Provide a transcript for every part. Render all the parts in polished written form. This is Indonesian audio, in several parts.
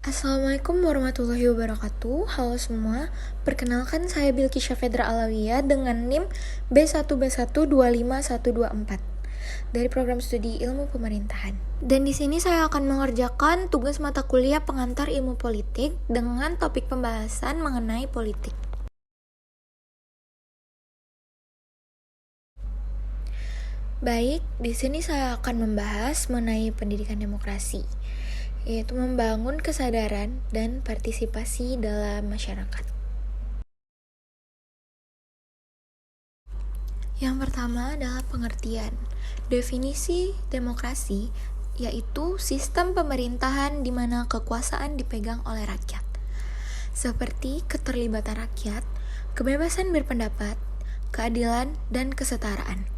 Assalamualaikum warahmatullahi wabarakatuh. Halo semua, perkenalkan saya Bilqis Syafedra Alawiyah dengan NIM B1B1251124 dari program studi Ilmu Pemerintahan. Dan di sini saya akan mengerjakan tugas mata kuliah pengantar ilmu politik dengan topik pembahasan mengenai politik. Baik, di sini saya akan membahas mengenai pendidikan demokrasi, yaitu membangun kesadaran dan partisipasi dalam masyarakat. Yang pertama adalah pengertian. Definisi demokrasi yaitu sistem pemerintahan di mana kekuasaan dipegang oleh rakyat, seperti keterlibatan rakyat, kebebasan berpendapat, keadilan, dan kesetaraan.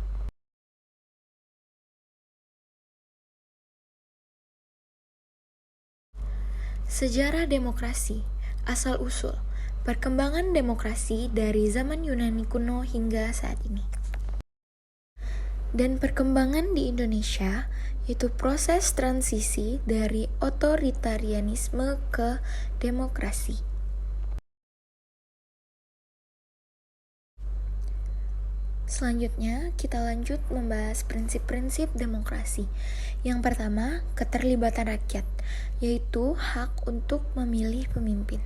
Sejarah demokrasi, asal-usul, perkembangan demokrasi dari zaman Yunani kuno hingga saat ini. Dan perkembangan di Indonesia, yaitu proses transisi dari otoritarianisme ke demokrasi. Selanjutnya, kita lanjut membahas prinsip-prinsip demokrasi. Yang pertama, keterlibatan rakyat, yaitu hak untuk memilih pemimpin.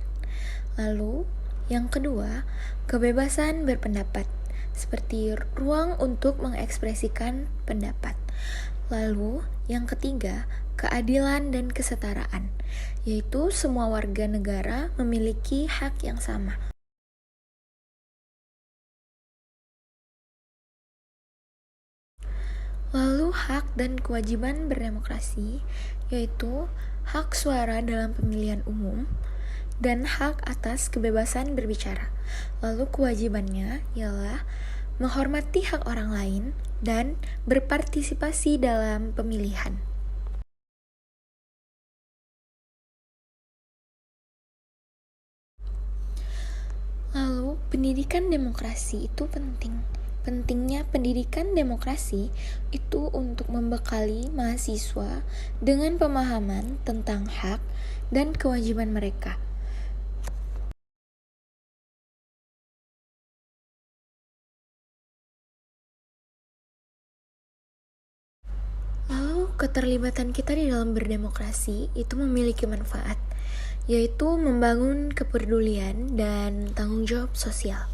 Lalu, yang kedua, kebebasan berpendapat, seperti ruang untuk mengekspresikan pendapat. Lalu, yang ketiga, keadilan dan kesetaraan, yaitu semua warga negara memiliki hak yang sama. Lalu hak dan kewajiban berdemokrasi, yaitu hak suara dalam pemilihan umum dan hak atas kebebasan berbicara. Lalu kewajibannya ialah menghormati hak orang lain dan berpartisipasi dalam pemilihan. Lalu pendidikan demokrasi itu penting. Pentingnya pendidikan demokrasi itu untuk membekali mahasiswa dengan pemahaman tentang hak dan kewajiban mereka. Lalu keterlibatan kita di dalam berdemokrasi itu memiliki manfaat, yaitu membangun kepedulian dan tanggung jawab sosial.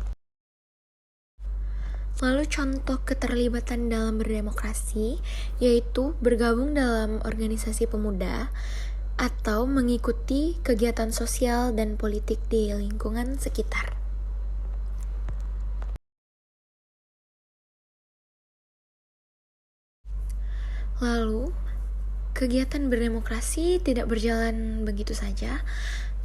Lalu contoh keterlibatan dalam berdemokrasi yaitu bergabung dalam organisasi pemuda atau mengikuti kegiatan sosial dan politik di lingkungan sekitar. Lalu, kegiatan berdemokrasi tidak berjalan begitu saja,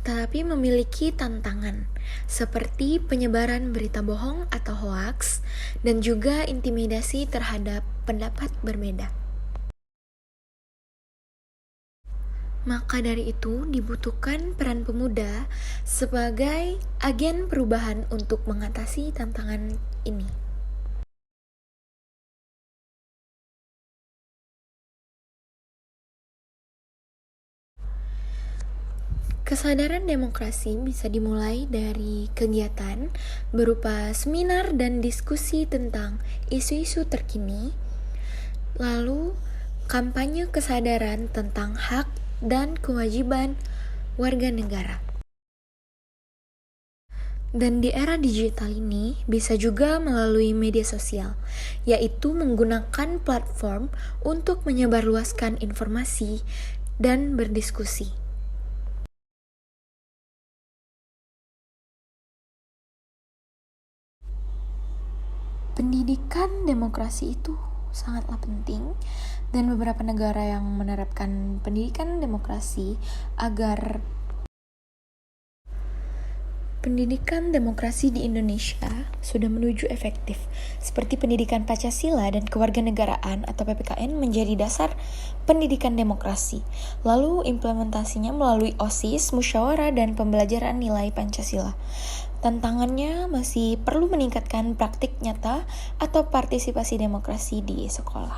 tapi memiliki tantangan, seperti penyebaran berita bohong atau hoaks, dan juga intimidasi terhadap pendapat berbeda. Maka dari itu dibutuhkan peran pemuda sebagai agen perubahan untuk mengatasi tantangan ini. Kesadaran demokrasi bisa dimulai dari kegiatan berupa seminar dan diskusi tentang isu-isu terkini, lalu kampanye kesadaran tentang hak dan kewajiban warga negara. Dan di era digital ini bisa juga melalui media sosial, yaitu menggunakan platform untuk menyebarluaskan informasi dan berdiskusi. Pendidikan demokrasi itu sangatlah penting, dan beberapa negara yang menerapkan pendidikan demokrasi agar pendidikan demokrasi di Indonesia sudah menuju efektif, seperti pendidikan Pancasila dan kewarganegaraan atau PPKN menjadi dasar pendidikan demokrasi. Lalu implementasinya melalui OSIS, musyawarah, dan pembelajaran nilai Pancasila. Tantangannya masih perlu meningkatkan praktik nyata atau partisipasi demokrasi di sekolah.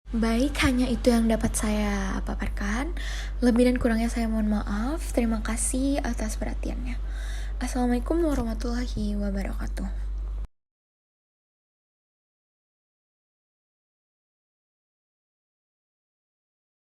Baik, hanya itu yang dapat saya paparkan. Lebih dan kurangnya saya mohon maaf. Terima kasih atas perhatiannya. Assalamualaikum warahmatullahi wabarakatuh.